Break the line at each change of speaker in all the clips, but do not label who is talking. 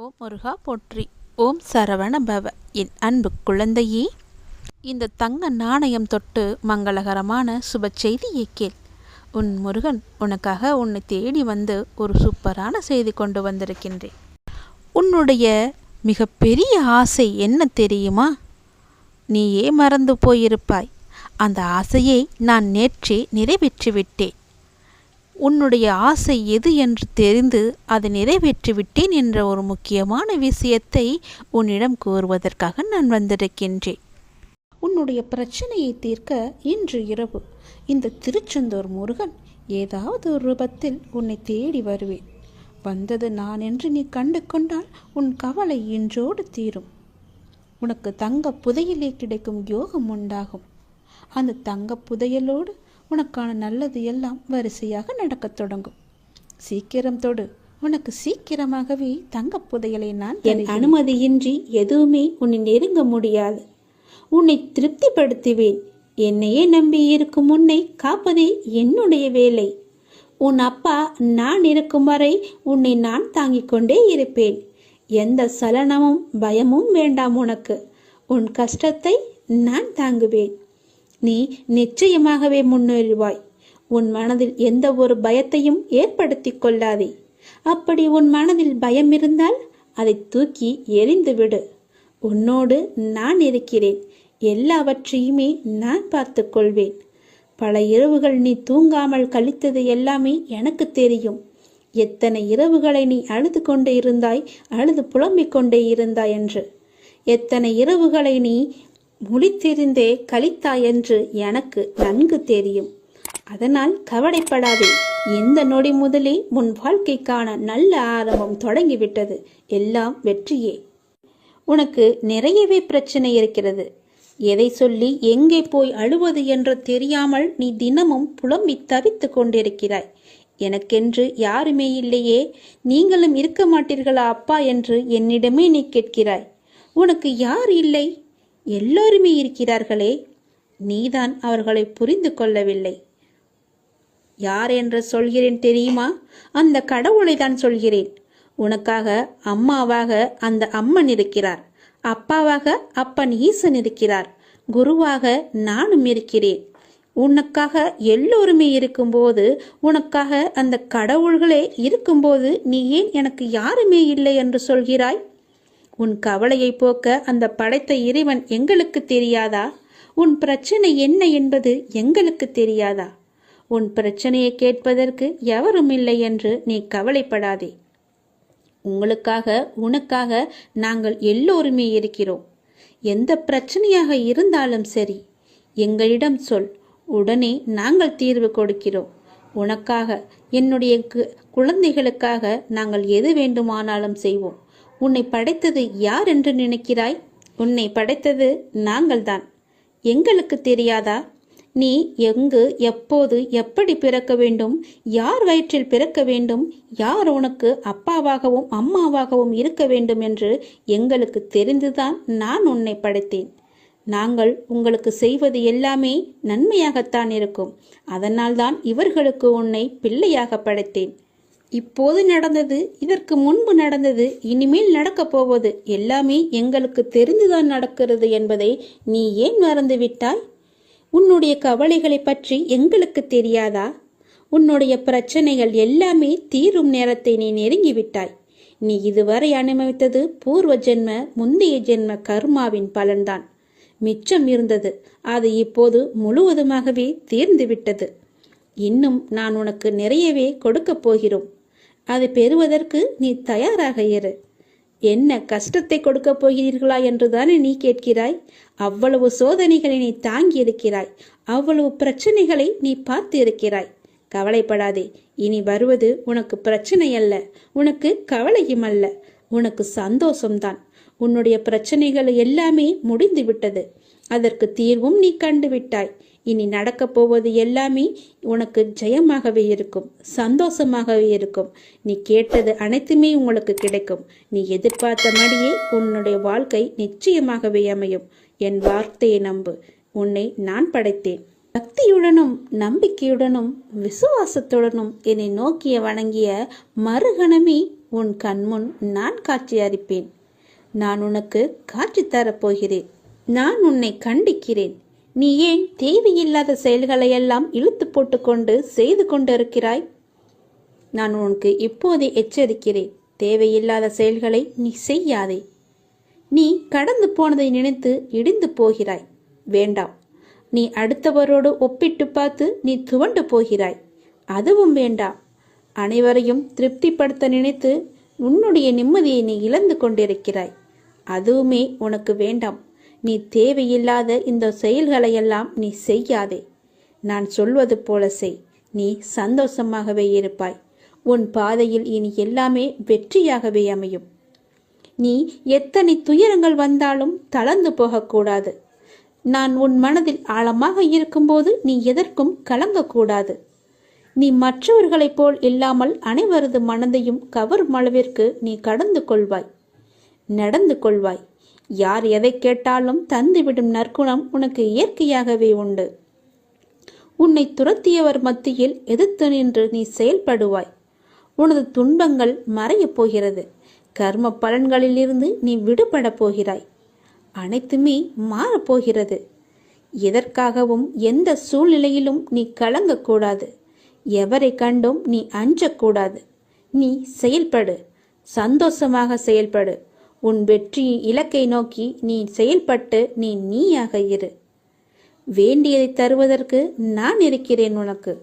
ஓம் முருகா போற்றி. ஓம் சரவண பவ. என் அன்பு குழந்தையே, இந்த தங்க நாணயம் தொட்டு மங்களகரமான சுப செய்தியை கேள். உன் முருகன் உனக்காக உன்னை தேடி வந்து ஒரு சூப்பரான செய்தி கொண்டு வந்திருக்கின்றேன். உன்னுடைய மிகப்பெரிய ஆசை என்ன தெரியுமா? நீயே மறந்து போயிருப்பாய். அந்த ஆசையை நான் நேற்றே நிறைவேற்றிவிட்டேன். உன்னுடைய ஆசை எது என்று தெரிந்து அதை நிறைவேற்றிவிட்டேன் என்ற ஒரு முக்கியமான விஷயத்தை உன்னிடம் கூறுவதற்காக நான் வந்திருக்கின்றேன். உன்னுடைய பிரச்சனையை தீர்க்க இன்று இரவு இந்த திருச்செந்தூர் முருகன் ஏதாவது ஒரு ரூபத்தில் உன்னை தேடி வருவேன். வந்தது நான் என்று நீ கண்டு கொண்டால் உன் கவலை இன்றோடு தீரும். உனக்கு தங்க புதையலே கிடைக்கும் யோகம் உண்டாகும். அந்த தங்க புதையலோடு உனக்கான நல்லது எல்லாம் வரிசையாக நடக்கத் தொடங்கும். சீக்கிரம் தொடு. உனக்கு சீக்கிரமாகவே தங்கப் புதையலை நான் என் அனுமதியின்றி எதுவுமே உன்னை நெருங்க முடியாது. உன்னை திருப்திப்படுத்துவேன். என்னையே நம்பி இருக்கும் உன்னை காப்பதே என்னுடைய வேலை. உன் அப்பா நான் இருக்கும் வரை உன்னை நான் தாங்கிக் கொண்டே இருப்பேன். எந்த சலனமும் பயமும் வேண்டாம் உனக்கு. உன் கஷ்டத்தை நான் தாங்குவேன். நீ நிச்சயமாகவே முன்னேறுவாய். உன் மனதில் எந்த ஒரு பயத்தையும் ஏற்படுத்தி கொள்ளாதே. அப்படி உன் மனதில் பயம் இருந்தால் அதை தூக்கி எறிந்து விடு. உன்னோடு நான் இருக்கிறேன். எல்லாவற்றையுமே நான் பார்த்து கொள்வேன். பல இரவுகள் நீ தூங்காமல் கழித்தது எல்லாமே எனக்கு தெரியும். எத்தனை இரவுகளை நீ அழுது கொண்டே இருந்தாய், அழுது புலம்பிக் கொண்டே இருந்தாய் என்று. எத்தனை இரவுகளை நீ முழித்திருந்தே கழித்தாய் என்று எனக்கு நன்கு தெரியும். அதனால் கவலைப்படாதே. இந்த நொடி முதலே உன் வாழ்க்கைக்கான நல்ல ஆரம்பம் தொடங்கிவிட்டது. எல்லாம் வெற்றியே. உனக்கு நிறையவே பிரச்சனை இருக்கிறது. எதை சொல்லி எங்கே போய் அழுவது என்று தெரியாமல் நீ தினமும் புலம்பி தவித்து கொண்டிருக்கிறாய். எனக்கென்று யாருமே இல்லையே, நீங்களும் இருக்க மாட்டீர்களா அப்பா என்று என்னிடமே நீ கேட்கிறாய். உனக்கு யார் இல்லை? எல்லோருமே இருக்கிறார்களே. நீதான் அவர்களை புரிந்து கொள்ளவில்லை. யார் என்று சொல்கிறேன் தெரியுமா? அந்த கடவுளை தான் சொல்கிறேன். உனக்காக அம்மாவாக அந்த அம்மன் இருக்கிறார். அப்பாவாக அப்பன் ஈசன் இருக்கிறார். குருவாக நானும் இருக்கிறேன். உனக்காக எல்லோருமே இருக்கும்போது, உனக்காக அந்த கடவுள்களே இருக்கும்போது நீ ஏன் எனக்கு யாருமே இல்லை என்று சொல்கிறாய்? உன் கவலையை போக்க அந்த படைத்த இறைவன் எங்களுக்கு தெரியாதா? உன் பிரச்சனை என்ன என்பது எங்களுக்கு தெரியாதா? உன் பிரச்சனையை கேட்பதற்கு எவரும் இல்லை என்று நீ கவலைப்படாதே. உனக்காக நாங்கள் எல்லோருமே இருக்கிறோம். எந்த பிரச்சனையாக இருந்தாலும் சரி, எங்களிடம் சொல். உடனே நாங்கள் தீர்வு கொடுக்கிறோம். உனக்காக, என்னுடைய குழந்தைகளுக்காக நாங்கள் எது வேண்டுமானாலும் செய்வோம். உன்னை படைத்தது யார் என்று நினைக்கிறாய்? உன்னை படைத்தது நாங்கள்தான். எங்களுக்கு தெரியாதா? நீ எங்கு, எப்போது, எப்படி பிறக்க வேண்டும், யார் வயிற்றில் பிறக்க வேண்டும், யார் உனக்கு அப்பாவாகவும் அம்மாவாகவும் இருக்க வேண்டும் என்று எங்களுக்கு தெரிந்துதான் நான் உன்னை படைத்தேன். நாங்கள் உங்களுக்கு செய்வது எல்லாமே நன்மையாகத்தான் இருக்கும். அதனால்தான் இவர்களுக்கு உன்னை பிள்ளையாக படைத்தேன். இப்போது நடந்தது, இதற்கு முன்பு நடந்தது, இனிமேல் நடக்கப் போவது எல்லாமே எங்களுக்கு தெரிந்துதான் நடக்கிறது என்பதை நீ ஏன் மறந்துவிட்டாய்? உன்னுடைய கவலைகளை பற்றி எங்களுக்கு தெரியாதா? உன்னுடைய பிரச்சனைகள் எல்லாமே தீரும் நேரத்தை நீ நெருங்கிவிட்டாய். நீ இதுவரை அனுபவித்தது பூர்வ ஜென்ம, முந்தைய ஜென்ம கர்மாவின் பலன்தான். மிச்சம் இருந்தது. அது இப்போது முழுவதுமாகவே தீர்ந்துவிட்டது. இன்னும் நான் உனக்கு நிறையவே கொடுக்கப் போகிறோம். அதை பெறுவதற்கு நீ தயாராக இரு. என்ன கஷ்டத்தை கொடுக்க போகிறீர்களா என்றுதானே நீ கேட்கிறாய்? அவ்வளவு சோதனைகளை நீ தாங்கி இருக்கிறாய். அவ்வளவு பிரச்சனைகளை நீ பார்த்து இருக்கிறாய். கவலைப்படாதே. இனி வருவது உனக்கு பிரச்சனை அல்ல, உனக்கு கவலையும் அல்ல, உனக்கு சந்தோஷம்தான். உன்னுடைய பிரச்சனைகள் எல்லாமே முடிந்து விட்டது. அதற்கு தீர்வும் நீ கண்டுவிட்டாய். இனி நடக்கப் போவது எல்லாமே உனக்கு ஜெயமாகவே இருக்கும், சந்தோஷமாகவே இருக்கும். நீ கேட்டது அனைத்துமே உங்களுக்கு கிடைக்கும். நீ எதிர்பார்த்தபடியே உன்னுடைய வாழ்க்கை நிச்சயமாகவே அமையும். என் வார்த்தையை நம்பு. உன்னை நான் படைத்தேன். பக்தியுடனும் நம்பிக்கையுடனும் விசுவாசத்துடனும் என்னை நோக்கிய வணங்கிய மறுகணமே உன் கண்முன் நான் காட்சி அளிப்பேன். நான் உனக்கு காட்சி தரப்போகிறேன். நான் உன்னை கண்டிக்கிறேன். நீ ஏன் தேவையில்லாத செயல்களையெல்லாம் இழுத்து போட்டுக்கொண்டு செய்து கொண்டிருக்கிறாய்? நான் உனக்கு இப்போதே எச்சரிக்கிறேன். தேவையில்லாத செயல்களை நீ செய்யாதே. நீ கடந்து போனதை நினைத்து இடிந்து போகிறாய். வேண்டாம். நீ அடுத்தவரோடு ஒப்பிட்டு பார்த்து நீ துவண்டு போகிறாய். அதுவும் வேண்டாம். அனைவரையும் திருப்திப்படுத்த நினைத்து உன்னுடைய நிம்மதியை நீ இழந்து கொண்டிருக்கிறாய். அதுவுமே உனக்கு வேண்டாம். நீ தேவையில்லாத இந்த செயல்களையெல்லாம் நீ செய்யாதே. நான் சொல்வது போல செய். நீ சந்தோஷமாகவே இருப்பாய். உன் பாதையில் இனி எல்லாமே வெற்றியாகவே அமையும். நீ எத்தனை துயரங்கள் வந்தாலும் தளர்ந்து போகக்கூடாது. நான் உன் மனதில் ஆழமாக இருக்கும்போது நீ எதற்கும் கலங்கக்கூடாது. நீ மற்றவர்களைப் போல் இல்லாமல் அனைவரது மனதையும் கவரும் அளவிற்கு நீ கடந்து கொள்வாய், நடந்து கொள்வாய். யார் எதை கேட்டாலும் தந்துவிடும் நற்குணம் உனக்கு இயற்கையாகவே உண்டு. உன்னை துரத்தியவர் மத்தியில் எதிர்த்து நின்று நீ செயல்படுவாய். உனது துன்பங்கள் மறையப் போகிறது. கர்ம பலன்களிலிருந்து நீ விடுபட போகிறாய். அனைத்துமே மாறப்போகிறது. எதற்காகவும் எந்த சூழ்நிலையிலும் நீ கலங்கக்கூடாது. எவரை கண்டும் நீ அஞ்சக்கூடாது. நீ செயல்படு. சந்தோஷமாக செயல்படு. உன் வெற்றியின் இலக்கை நோக்கி நீ செயல்பட்டு நீ நீயாக இரு. வேண்டியதை தருவதற்கு நான் இருக்கிறேன் உனக்கு.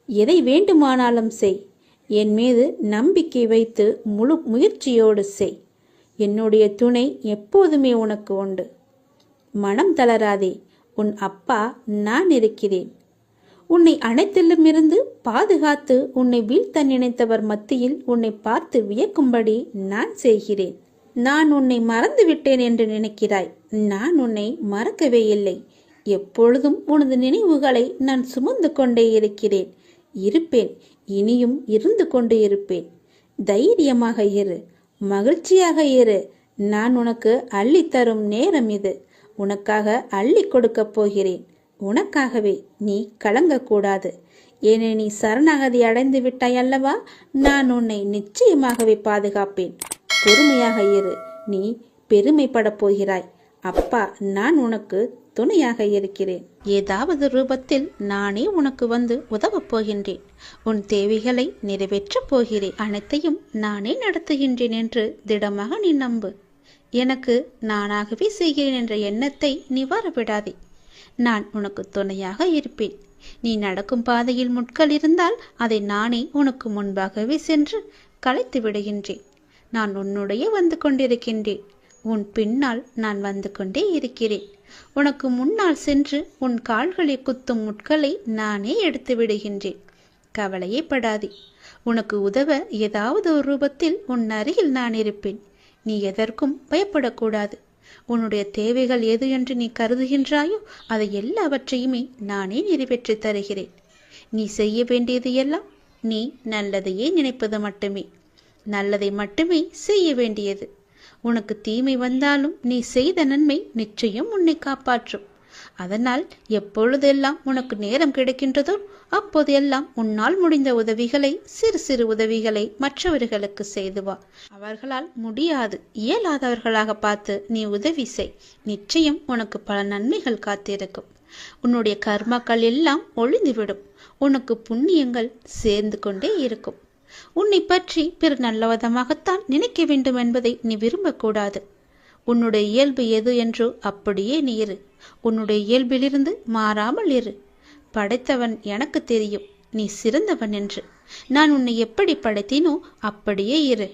எதை வேண்டுமானாலும் செய். என் மீது நம்பிக்கை வைத்து முழு முயற்சியோடு செய். என்னுடைய துணை எப்போதுமே உனக்கு உண்டு. மனம் தளராதே. உன் அப்பா நான் இருக்கிறேன். உன்னை அனைத்திலுமிருந்து பாதுகாத்து உன்னை வீழ்த்த நினைத்தவர் மத்தியில் உன்னை பார்த்து வியக்கும்படி நான் செய்கிறேன். நான் உன்னை மறந்து விட்டேன் என்று நினைக்கிறாய். நான் உன்னை மறக்கவே இல்லை. எப்பொழுதும் உனது நினைவுகளை நான் சுமந்து கொண்டே இருக்கிறேன். இருப்பேன். இனியும் இருந்து கொண்டு இருப்பேன். தைரியமாக இரு. மகிழ்ச்சியாக இரு. நான் உனக்கு அள்ளித்தரும் நேரம் இது. உனக்காக அள்ளி கொடுக்கப் போகிறேன். உனக்காகவே. நீ கலங்கக்கூடாது. ஏனே நீ சரணாகதி அடைந்து விட்டாய் அல்லவா? நான் உன்னை நிச்சயமாகவே பாதுகாப்பேன். பொறுமையாக இரு. நீ பெருமைப்படப் போகிறாய். அப்பா நான் உனக்கு துணையாக இருக்கிறேன். ஏதாவது ரூபத்தில் நானே உனக்கு வந்து உதவப் போகின்றேன். உன் தேவைகளை நிறைவேற்றப் போகிறேன். அனைத்தையும் நானே நடத்துகின்றேன் என்று திடமாக நீ நம்பு. எனக்கு நானாகவே செய்கிறேன் என்ற எண்ணத்தை நீ வரவிடாதே. நான் உனக்கு துணையாக இருப்பேன். நீ நடக்கும் பாதையில் முட்கள் இருந்தால் அதை நானே உனக்கு முன்பாகவே சென்று களைத்து விடுகின்றேன். நான் உன்னுடைய வந்து கொண்டிருக்கின்றேன். உன் பின்னால் நான் வந்து கொண்டே இருக்கிறேன். உனக்கு முன்னால் சென்று உன் கால்களை குத்தும் முட்களை நானே எடுத்து விடுகின்றேன். கவலையே படாதே. உனக்கு உதவ ஏதாவது ஒரு ரூபத்தில் உன் அருகில் நான் இருப்பேன். நீ எதற்கும் பயப்படக்கூடாது. உன்னுடைய தேவைகள் எது என்று நீ கருதுகின்றாயோ அதை எல்லாவற்றையுமே நானே நிறைவேற்றி தருகிறேன். நீ செய்ய வேண்டியது எல்லாம் நீ நல்லதையே நினைப்பது மட்டுமே. நல்லதை மட்டுமே செய்ய வேண்டியது. உனக்கு தீமை வந்தாலும் நீ செய்த நன்மை நிச்சயம் உன்னை காப்பாற்றும். அதனால் எப்பொழுதெல்லாம் உனக்கு நேரம் கிடைக்கின்றதோ அப்போதெல்லாம் உன்னால் முடிந்த உதவிகளை, சிறு சிறு உதவிகளை மற்றவர்களுக்கு செய்து வா. அவர்களால் முடியாது, இயலாதவர்களாக பார்த்து நீ உதவி செய். நிச்சயம் உனக்கு பல நன்மைகள் காத்திருக்கும். உன்னுடைய கர்மாக்கள் எல்லாம் ஒளிந்துவிடும். உனக்கு புண்ணியங்கள் சேர்ந்து கொண்டே இருக்கும். உன்னை பற்றி பிற நல்லவிதமாகத்தான் நினைக்க வேண்டும் என்பதை நீ விரும்பக்கூடாது. உன்னுடைய இயல்பு எது என்றோ அப்படியே நீ இரு. உன்னுடைய இயல்பிலிருந்து மாறாமல் இரு. படைத்தவன் எனக்கு தெரியும் நீ சிறந்தவன் என்று. நான் உன்னை எப்படி படைத்தேனோ அப்படியே இரு.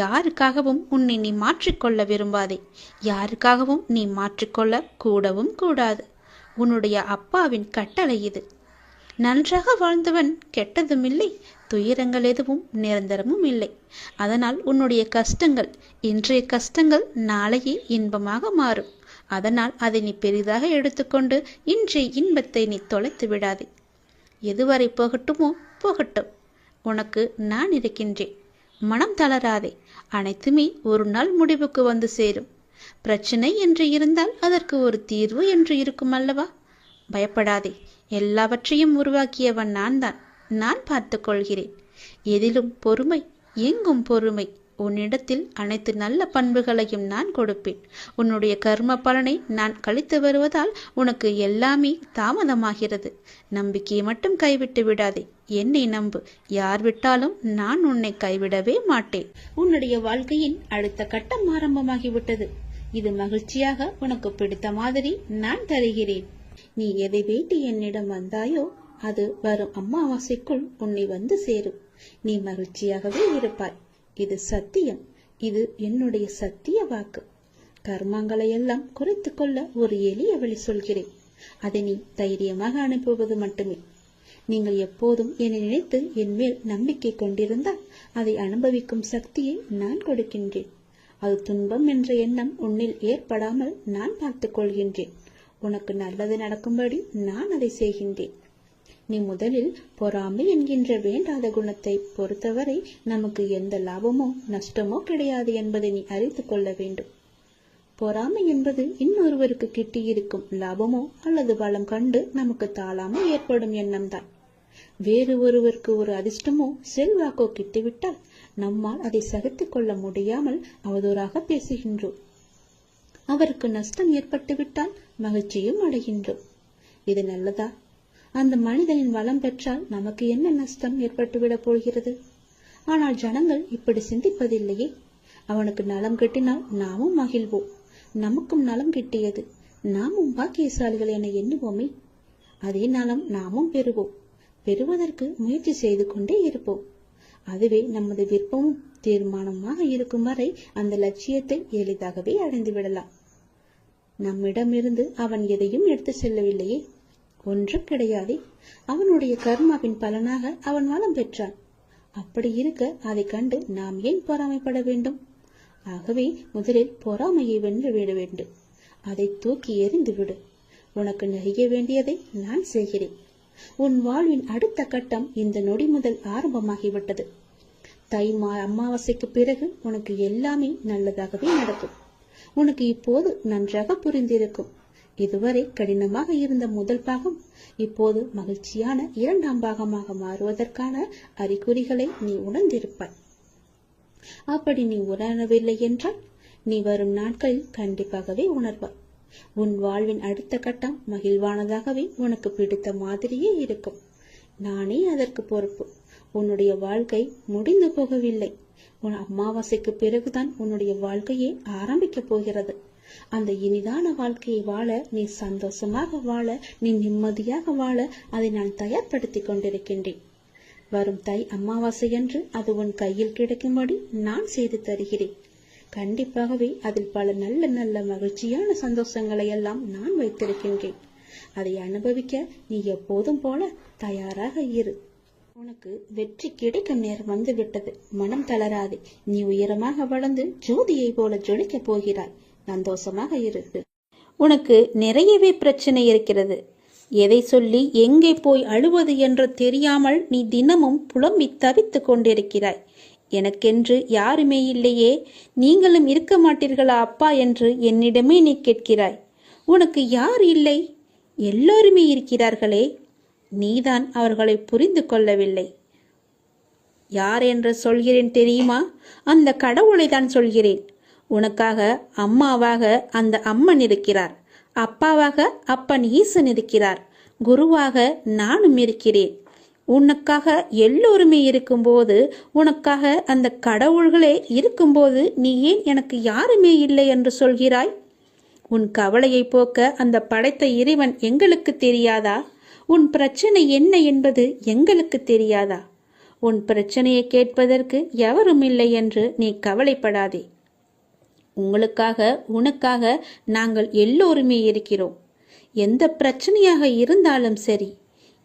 யாருக்காகவும் உன்னை நீ மாற்றிக்கொள்ள விரும்பாதே. யாருக்காகவும் நீ மாற்றிக்கொள்ள கூடவும் கூடாது. உன்னுடைய அப்பாவின் கட்டளை இது. நன்றாக வாழ்ந்தவன் கெட்டதும் இல்லை, துயரங்கள் எதுவும் நிரந்தரமும் இல்லை. அதனால் உன்னுடைய கஷ்டங்கள், இன்றைய கஷ்டங்கள் நாளையே இன்பமாக மாறும். அதனால் அதை நீ பெரிதாக எடுத்துக்கொண்டு இன்றைய இன்பத்தை நீ தொலைத்து விடாதே. எதுவரை போகட்டுமோ போகட்டும். உனக்கு நான் இருக்கின்றேன். மனம் தளராதே. அனைத்துமே ஒரு நாள் முடிவுக்கு வந்து சேரும். பிரச்சனை என்று இருந்தால் அதற்கு ஒரு தீர்வு என்று இருக்கும் அல்லவா? பயப்படாதே. எல்லாவற்றையும் உருவாக்கியவன் நான் தான். நான் பார்த்து கொள்கிறேன். எதிலும் பொறுமை, எங்கும் பொறுமை. உன்னிடத்தில் அனைத்து நல்ல பண்புகளையும் நான் கொடுப்பேன். உன்னுடைய கர்ம பலனை நான் கழித்து வருவதால் உனக்கு எல்லாமே தாமதமாகிறது. நம்பிக்கையை மட்டும் கைவிட்டு விடாதே. என்னை நம்பு. யார் விட்டாலும் நான் உன்னை கைவிடவே மாட்டேன். உன்னுடைய வாழ்க்கையின் அடுத்த கட்டம் ஆரம்பமாகிவிட்டது. இது மகிழ்ச்சியாக உனக்கு பிடித்த மாதிரி நான் தருகிறேன். நீ எதை வேண்டி என்னிடம் வந்தாயோ அது வரும் அமாவாசைக்குள் உன்னை வந்து சேரும். நீ மகிழ்ச்சியாகவே இருப்பாய். இது சத்தியம். இது என்னுடைய சத்திய வாக்கு. கர்மங்களை எல்லாம் குறைத்து கொள்ள ஒரு எளிய வழி சொல்கிறேன். அதை நீ தைரியமாக அனுப்புவது மட்டுமே. நீங்கள் எப்போதும் என்னை நினைத்து என் மேல் நம்பிக்கை கொண்டிருந்தால் அதை அனுபவிக்கும் சக்தியை நான் கொடுக்கின்றேன். அது துன்பம் என்ற எண்ணம் உன்னில் ஏற்படாமல் நான் பார்த்துக் கொள்கின்றேன். உனக்கு நல்லது நடக்கும்படி நான் அதை செய்கின்றேன். நீ முதலில் பொறாமை என்கின்ற வேண்டாத குணத்தை பொறுத்தவரை நமக்கு எந்த லாபமோ நஷ்டமோ கிடையாது என்பதை நீ அறிந்து கொள்ள வேண்டும். பொறாமை என்பது இன்னொருவருக்கு கிட்டியிருக்கும் லாபமோ அல்லது பலம் கண்டு நமக்கு தாளாமல் ஏற்படும் எண்ணம்தான். வேறு ஒருவருக்கு ஒரு அதிர்ஷ்டமோ செல்வாக்கோ கிட்டிவிட்டால் நம்மால் அதை சகித்துக் கொள்ள முடியாமல் அவதூறாக பேசுகின்றோம். அவருக்கு நஷ்டம் ஏற்பட்டுவிட்டால் மகிழ்ச்சியும் அடைகின்றோம். இது நல்லதா? அந்த மனிதனின் வளம் பெற்றால் நமக்கு என்ன நஷ்டம் ஏற்பட்டுவிடப் போகிறது? ஆனால் ஜனங்கள் இப்படி சிந்திப்பதில்லையே. அவனுக்கு நலம் கிட்டினால் நாமும் மகிழ்வோம். நமக்கும் நலம் கிட்டியது, நாமும் பாக்கியசாலிகள் என எண்ணுவோமே. அதே நலம் நாமும் பெறுவோம். பெறுவதற்கு முயற்சி செய்து கொண்டே இருப்போம். அதுவே நமது விருப்பமும் தீர்மானமாக இருக்கும் வரை அந்த லட்சியத்தை எளிதாகவே அடைந்து விடலாம். நம்மிடமிருந்து அவன் எதையும் எடுத்து செல்லவில்லையே. ஒன்றும் கிடையாது. அவனுடைய கர்மாவின் பலனாக அவன் வளம் பெற்றான். அப்படி இருக்க அதை கண்டு நாம் ஏன் பொறாமைப்பட வேண்டும்? ஆகவே முதலில் பொறாமையை வென்று விட வேண்டும். அதை தூக்கி எறிந்து விடு. உனக்கு நெகிய வேண்டியதை நான் செய்கிறேன். உன் வாழ்வின் அடுத்த கட்டம் இந்த நொடி முதல் ஆரம்பமாகிவிட்டது. தை அமாவாசைக்கு பிறகு உனக்கு எல்லாமே நல்லதாகவே நடக்கும். உனக்கு இப்போது நன்றாக புரிந்திருக்கும். இதுவரை கடினமாக இருந்த முதல் பாகம் இப்போது மகிழ்ச்சியான இரண்டாம் பாகமாக மாறுவதற்கான அறிகுறிகளை நீ உணர்ந்திருப்பாய். அப்படி நீ உணரவில்லை என்றால் நீ வரும் நாட்களில் கண்டிப்பாகவே உணர்வாய். உன் வாழ்வின் அடுத்த கட்டம் மகிழ்வானதாகவே உனக்கு பிடித்த மாதிரியே இருக்கும். நானே அதற்கு பொறுப்பு. உன்னுடைய வாழ்க்கை முடிந்து போகவில்லை. உன் அமாவாசைக்கு பிறகுதான் உன்னுடைய வாழ்க்கையே ஆரம்பிக்கப் போகிறது. அந்த இனிதான வாழ்க்கையை வாழ, நீ சந்தோஷமாக வாழ, நீ நிம்மதியாக வாழ அதை நான் தயார்படுத்தி கொண்டிருக்கின்றேன். வரும் தை அமாவாசை அன்று அது உன் கையில் கிடைக்கும்படி நான் செய்து தருகிறேன். கண்டிப்பாகவே அதில் பல நல்ல நல்ல மகிழ்ச்சியான சந்தோஷங்களை எல்லாம் நான் வைத்திருக்கின்றேன். அதை அனுபவிக்க நீ எப்போதும் போல தயாராக இரு. உனக்கு வெற்றி கிடைக்கும் நேரம் வந்து விட்டது. மனம் தளராது. நீ உயரமாக வளர்ந்து ஜோதியை போல ஜொலிக்க போகிறாய். சந்தோஷமாக இருக்கு. உனக்கு நிறையவே பிரச்சனை இருக்கிறது. எதை சொல்லி எங்கே போய் அழுவது என்று தெரியாமல் நீ தினமும் புலம்பி தவித்து கொண்டிருக்கிறாய். எனக்கென்று யாருமே இல்லையே, நீங்களும் இருக்க மாட்டீர்களா அப்பா என்று என்னிடமே நீ கேட்கிறாய். உனக்கு யார் இல்லை? எல்லோருமே இருக்கிறார்களே. நீதான் அவர்களை புரிந்து கொள்ளவில்லை. யார் என்று சொல்கிறேன் தெரியுமா? அந்த கடவுளை தான் சொல்கிறேன். உனக்காக அம்மாவாக அந்த அம்மன் இருக்கிறார். அப்பாவாக அப்பன் ஈசன் இருக்கிறார். குருவாக நானும் இருக்கிறேன். உனக்காக எல்லோருமே இருக்கும்போது, உனக்காக அந்த கடவுள்களே இருக்கும்போது நீ ஏன் எனக்கு யாருமே இல்லை என்று சொல்கிறாய்? உன் கவலையை போக்க அந்த படைத்த இறைவன் எங்களுக்கு தெரியாதா? உன் பிரச்சனை என்ன என்பது எங்களுக்கு தெரியாதா? உன் பிரச்சனையை கேட்பதற்கு எவரும் இல்லை என்று நீ கவலைப்படாதே. உங்களுக்காக உனக்காக நாங்கள் எல்லோருமே இருக்கிறோம். எந்த பிரச்சனையாக இருந்தாலும் சரி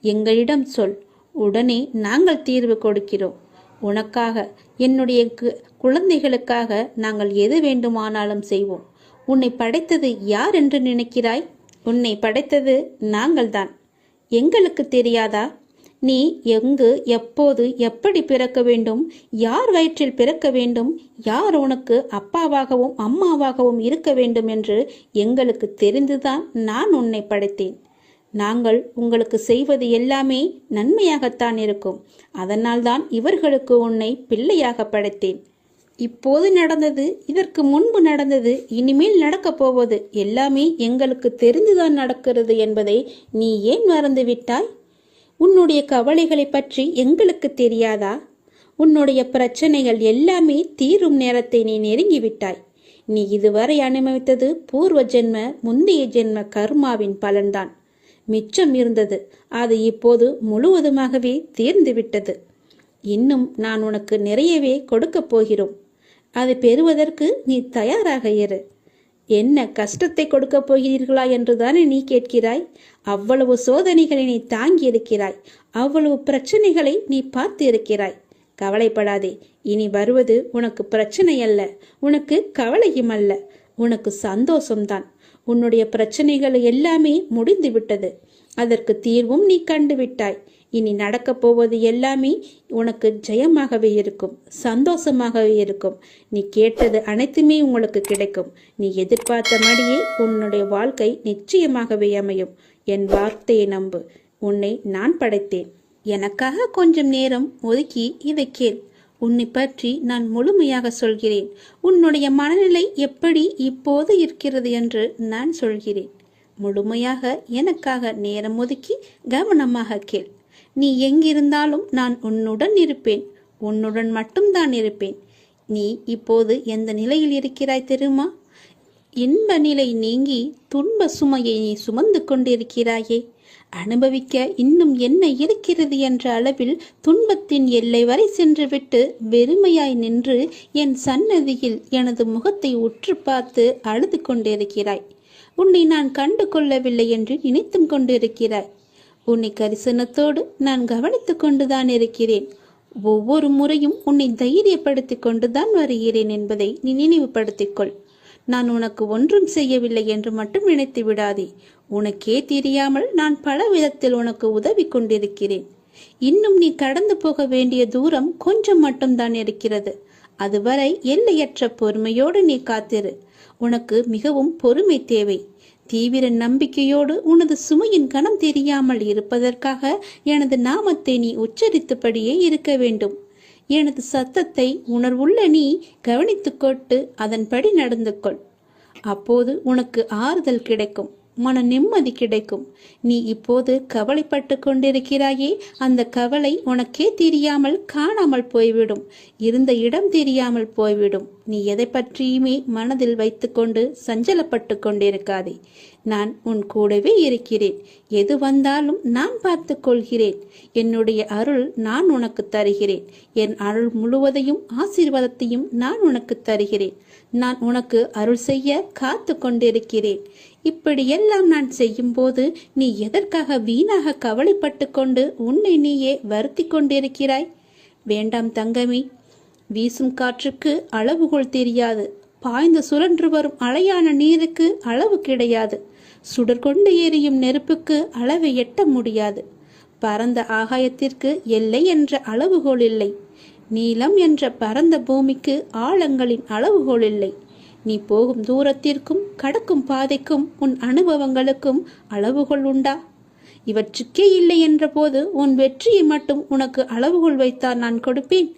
எங்களிடம் சொல், உடனே நாங்கள் தீர்வு கொடுக்கிறோம். உனக்காக, என்னுடைய குழந்தைகளுக்காக நாங்கள் எது வேண்டுமானாலும் செய்வோம். உன்னை படைத்தது யார் என்று நினைக்கிறாய்? உன்னை படைத்தது நாங்கள்தான். எங்களுக்கு தெரியாதா? நீ எங்கு, எப்போது, எப்படி பிறக்க வேண்டும், யார் வயிற்றில் பிறக்க வேண்டும், யார் உனக்கு அப்பாவாகவும் அம்மாவாகவும் இருக்க வேண்டும் என்று எங்களுக்கு தெரிந்துதான் நான் உன்னை படைத்தேன். நாங்கள் உங்களுக்கு செய்வது எல்லாமே நன்மையாகத்தான் இருக்கும். அதனால்தான் இவர்களுக்கு உன்னை பிள்ளையாக படைத்தேன். இப்போது நடந்தது, இதற்கு முன்பு நடந்தது, இனிமேல் நடக்கப் போவது எல்லாமே எங்களுக்கு தெரிந்துதான் நடக்கிறது என்பதை நீ ஏன் மறந்துவிட்டாய்? உன்னுடைய கவலைகளை பற்றி எங்களுக்கு தெரியாதா? உன்னுடைய பிரச்சனைகள் எல்லாமே தீரும் நேரத்தை நீ நெருங்கிவிட்டாய். நீ இதுவரை அனுபவித்தது பூர்வ ஜென்ம முந்தைய ஜென்ம கர்மாவின் பலன்தான். மிச்சம் இருந்தது, அது இப்போது முழுவதுமாகவே தீர்ந்துவிட்டது. இன்னும் நான் உனக்கு நிறையவே கொடுக்கப் போகிறோம். அதை பெறுவதற்கு நீ தயாராக இரு. என்ன கஷ்டத்தை கொடுக்கப் போகிறீர்களா என்றுதானே நீ கேட்கிறாய்? அவ்வளவு சோதனைகளை நீ தாங்கி இருக்கிறாய், அவ்வளவு பிரச்சனைகளை நீ பார்த்து இருக்கிறாய். கவலைப்படாதே, இனி வருவது உனக்கு பிரச்சனை அல்ல, உனக்கு கவலையும் அல்ல, உனக்கு சந்தோஷம்தான். உன்னுடைய பிரச்சனைகள் எல்லாமே முடிந்து விட்டது, அதற்கு தீர்வும் நீ கண்டுவிட்டாய். இனி நடக்கப் போவது எல்லாமே உனக்கு ஜெயமாகவே இருக்கும், சந்தோஷமாகவே இருக்கும். நீ கேட்டது அனைத்துமே உங்களுக்கு கிடைக்கும். நீ எதிர்பார்த்தபடியே உன்னுடைய வாழ்க்கை நிச்சயமாகவே அமையும். என் வார்த்தையை நம்பு. உன்னை நான் படைத்தேன். எனக்காக கொஞ்சம் நேரம் ஒதுக்கி இதை கேள். உன்னை பற்றி நான் முழுமையாக சொல்கிறேன். உன்னுடைய மனநிலை எப்படி இப்போது இருக்கிறது என்று நான் சொல்கிறேன். முழுமையாக எனக்காக நேரம் ஒதுக்கி கவனமாக கேள். நீ எங்கிருந்தாலும் நான் உன்னுடன் இருப்பேன், உன்னுடன் மட்டும்தான் இருப்பேன். நீ இப்போது எந்த நிலையில் இருக்கிறாய் தெரியுமா? இன்ப நிலை நீங்கி துன்ப சுமையை நீ சுமந்து கொண்டிருக்கிறாயே. அனுபவிக்க இன்னும் என்ன இருக்கிறது என்ற அளவில் துன்பத்தின் எல்லை வரை சென்றுவிட்டு வெறுமையாய் நின்று என் சன்னதியில் எனது முகத்தை உற்று பார்த்து அழுது கொண்டிருக்கிறாய். உன்னை நான் கண்டு கொள்ளவில்லை என்று நினைத்தும் கொண்டிருக்கிறாய். உன்னை கரிசனத்தோடு நான் கவனித்துக் கொண்டுதான் இருக்கிறேன். ஒவ்வொரு முறையும் உன்னை தைரியப்படுத்திக் கொண்டுதான் வருகிறேன் என்பதை நீ நினைவுபடுத்திக்கொள். நான் உனக்கு ஒன்றும் செய்யவில்லை என்று மட்டும் நினைத்து விடாதே. உனக்கே தெரியாமல் நான் பல விதத்தில் உனக்கு உதவி கொண்டிருக்கிறேன். இன்னும் நீ கடந்து போக வேண்டிய தூரம் கொஞ்சம் மட்டும்தான் இருக்கிறது. அதுவரை எல்லையற்ற பொறுமையோடு நீ காத்திரு. உனக்கு மிகவும் பொறுமை தேவை. தீவிர நம்பிக்கையோடு உனது சுமையின் கணம் தெரியாமல் இருப்பதற்காக எனது நாமத்தை நீ உச்சரித்தபடியே இருக்க வேண்டும். எனது சத்தத்தை உணர்வுள்ள நீ கவனித்துக்கொண்டு அதன்படி நடந்து கொள். அப்போது உனக்கு ஆறுதல் கிடைக்கும், மன நிம்மதி கிடைக்கும். நீ இப்போது கவலைப்பட்டு கொண்டிருக்கிறாயே, அந்த கவலை உனக்கே தெரியாமல் காணாமல் போய்விடும், இருந்த இடம் தெரியாமல் போய்விடும். நீ எதை பற்றியுமே மனதில் வைத்துக்கொண்டு சஞ்சலப்பட்டு கொண்டிருக்காதே. நான் உன் கூடவே இருக்கிறேன். எது வந்தாலும் நான் பார்த்து கொள்கிறேன். என்னுடைய அருள் நான் உனக்கு தருகிறேன். என் அருள் முழுவதையும் ஆசீர்வாதத்தையும் நான் உனக்கு தருகிறேன். நான் உனக்கு அருள் செய்ய காத்து கொண்டிருக்கிறேன். இப்படியெல்லாம் நான் செய்யும் போது நீ எதற்காக வீணாக கவலைப்பட்டு கொண்டு உன்னை நீயே வருத்தி கொண்டிருக்கிறாய்? வேண்டாம் தங்கமே. வீசும் காற்றுக்கு அளவுகோல் தெரியாது. பாய்ந்து சுழன்று வரும் அலையான நீருக்கு அளவு கிடையாது. சுடர் கொண்டு எரியும் நெருப்புக்கு அளவை எட்ட முடியாது. பரந்த ஆகாயத்திற்கு எல்லை என்ற அளவுகோல் இல்லை. நீளம் என்ற பரந்த பூமிக்கு ஆழங்களின் அளவுகோல் இல்லை. நீ போகும் தூரத்திற்கும் கடக்கும் பாதைக்கும் உன் அனுபவங்களுக்கும் அளவுகோல் உண்டா? இவற்றுக்கே இல்லை என்ற போது உன் வெற்றியை மட்டும் உனக்கு அளவுகோல் வைத்தால் நான் கொடுப்பேன்.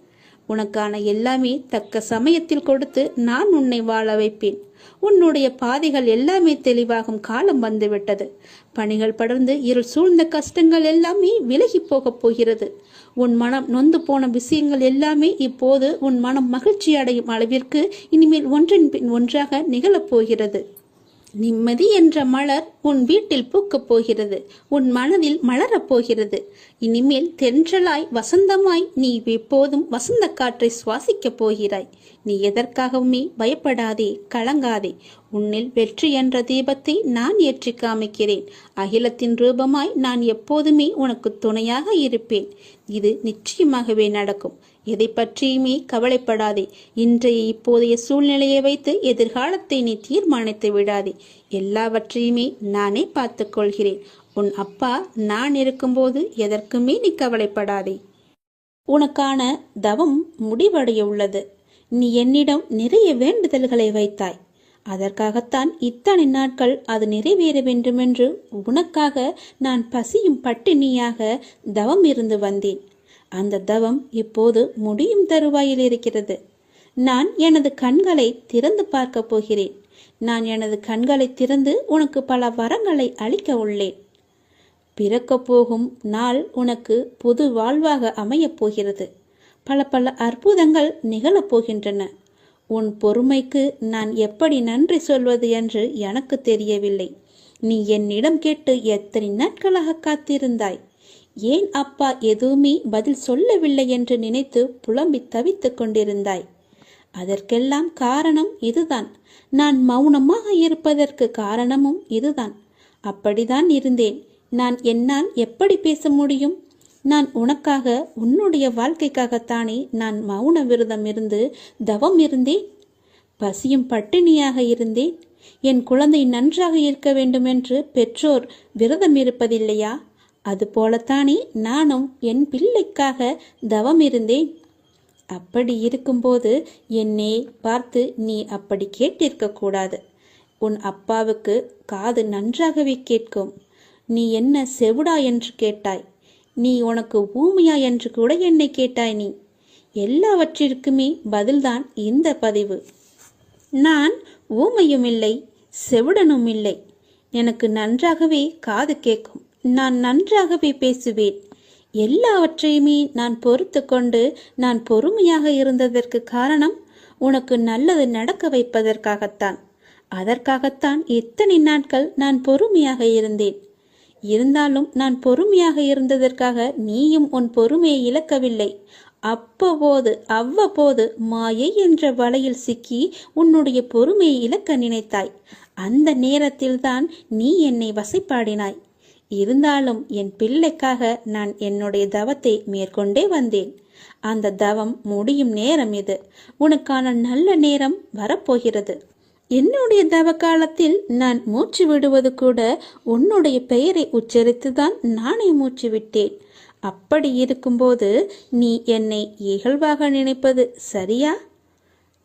உனக்கான எல்லாமே தக்க சமயத்தில் கொடுத்து நான் உன்னை வாழ வைப்பேன். உன்னுடைய பாதைகள் எல்லாமே தெளிவாகும் காலம் வந்துவிட்டது. பணிகள் படர்ந்து இருள் சூழ்ந்த கஷ்டங்கள் எல்லாமே விலகி போகப் போகிறது. உன் மனம் நொந்து போன விஷயங்கள் எல்லாமே இப்போது உன் மனம் மகிழ்ச்சி அடையும் அளவிற்கு இனிமேல் ஒன்றின் பின் ஒன்றாக நிகழப்போகிறது. நிம்மதி என்ற மலர் உன் வீட்டில் பூக்கப் போகிறது. உன் மனதில் மலரப் போகிறது. இனிமேல் தென்றலாய் வசந்தமாய் நீ எப்போதும் வசந்த காற்றை சுவாசிக்கப் போகிறாய். நீ எதற்காகவுமே பயப்படாதே, கலங்காதே. உன்னில் வெற்றி என்ற தீபத்தை நான் ஏற்றி காமிக்கிறேன். அகிலத்தின் ரூபமாய் நான் எப்போதுமே உனக்கு துணையாக இருப்பேன். இது நிச்சயமாகவே நடக்கும். எதை பற்றியுமே கவலைப்படாதே. இன்றைய இப்போதைய சூழ்நிலையை வைத்து எதிர்காலத்தை நீ தீர்மானித்து விடாதே. எல்லாவற்றையுமே நானே பார்த்துக் கொள்கிறேன். உன் அப்பா நான் இருக்கும்போது எதற்குமே நீ கவலைப்படாதே. உனக்கான தவம் முடிவடைய உள்ளது. நீ என்னிடம் நிறைய வேண்டுதல்களை வைத்தாய். அதற்காகத்தான் இத்தனை நாட்கள் அது நிறைவேற வேண்டுமென்று உனக்காக நான் பசியும் பட்டினியாக தவம் இருந்து வந்தேன். அந்த தவம் இப்போது முடியும் தருவாயில் இருக்கிறது. நான் எனது கண்களை திறந்து பார்க்க போகிறேன். நான் எனது கண்களை திறந்து உனக்கு பல வரங்களை அளிக்க உள்ளேன். பிறக்கப் போகும் நாள் உனக்கு புது வாழ்வாக அமையப் போகிறது. பல பல அற்புதங்கள் நிகழப்போகின்றன. உன் பொறுமைக்கு நான் எப்படி நன்றி சொல்வது என்று எனக்கு தெரியவில்லை. நீ என்னிடம் கேட்டு எத்தனை நாட்களாக காத்திருந்தாய். ஏன் அப்பா எதுவுமே பதில் சொல்லவில்லை என்று நினைத்து புலம்பி தவித்து கொண்டிருந்தாய். அதற்கெல்லாம் காரணம் இதுதான். நான் மௌனமாக இருப்பதற்கு காரணமும் இதுதான். அப்படிதான் இருந்தேன். என்னால் எப்படி பேச முடியும்? நான் உனக்காக, உன்னுடைய வாழ்க்கைக்காகத்தானே நான் மௌன விரதம் இருந்து தவம் இருந்தேன். பசியும் பட்டினியாக இருந்தேன். என் குழந்தை நன்றாக இருக்க வேண்டும் என்று பெற்றோர் விரதம் இருப்பதில்லையா? அதுபோலத்தானே நானும் என் பிள்ளைக்காக தவம் இருந்தேன். அப்படி இருக்கும்போது என்னை பார்த்து நீ அப்படி கேட்டிருக்க கூடாது. உன் அப்பாவுக்கு காது நன்றாகவே கேட்கும். நீ என்ன செவிடா என்று கேட்டாய். நீ உனக்கு ஊமையா என்று கூட என்னை கேட்டாய். நீ எல்லாவற்றிற்குமே பதில்தான் இந்த பதிவு. நான் ஊமையும் இல்லை, செவிடனும் இல்லை. எனக்கு நன்றாகவே காது கேட்கும். நான் நன்றாகவே பேசுவேன். எல்லாவற்றையுமே நான் பொறுத்து கொண்டு நான் பொறுமையாக இருந்ததற்கு காரணம் உனக்கு நல்லது நடக்க வைப்பதற்காகத்தான். அதற்காகத்தான் இத்தனை நாட்கள் நான் பொறுமையாக இருந்தேன். இருந்தாலும் நான் பொறுமையாக இருந்ததற்காக நீயும் உன் பொறுமையை இழக்கவில்லை. அவ்வப்போது மாயை என்ற வலையில் சிக்கி உன்னுடைய பொறுமையை இழக்க நினைத்தாய். அந்த நேரத்தில்தான் நீ என்னை வசைப்பாடினாய். இருந்தாலும் என் பிள்ளைக்காக நான் என்னுடைய தவத்தை மேற்கொண்டே வந்தேன். அந்த தவம் முடியும் நேரம் இது. உனக்கான நல்ல நேரம் வரப்போகிறது. என்னுடைய தவ காலத்தில் நான் மூச்சு விடுவது கூட உன்னுடைய பெயரை உச்சரித்துதான் நானே மூச்சு விட்டேன். அப்படி இருக்கும்போது நீ என்னை இகழ்வாக நினைப்பது சரியா?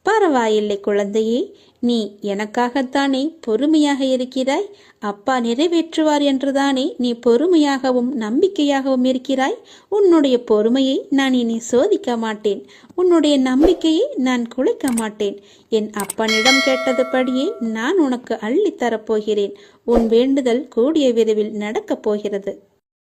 பரவாயில்லை குழந்தையே, நீ எனக்காகத்தானே பொறுமையாக இருக்கிறாய். அப்பா நிறைவேற்றுவார் என்றுதானே நீ பொறுமையாகவும் நம்பிக்கையாகவும் இருக்கிறாய். உன்னுடைய பொறுமையை நான் இனி சோதிக்க மாட்டேன். உன்னுடைய நம்பிக்கையை நான் குலைக்க மாட்டேன். என் அப்பனிடம் கேட்டதுபடியே நான் உனக்கு அள்ளித்தரப்போகிறேன். உன் வேண்டுதல் கூடிய விரைவில் நடக்கப் போகிறது.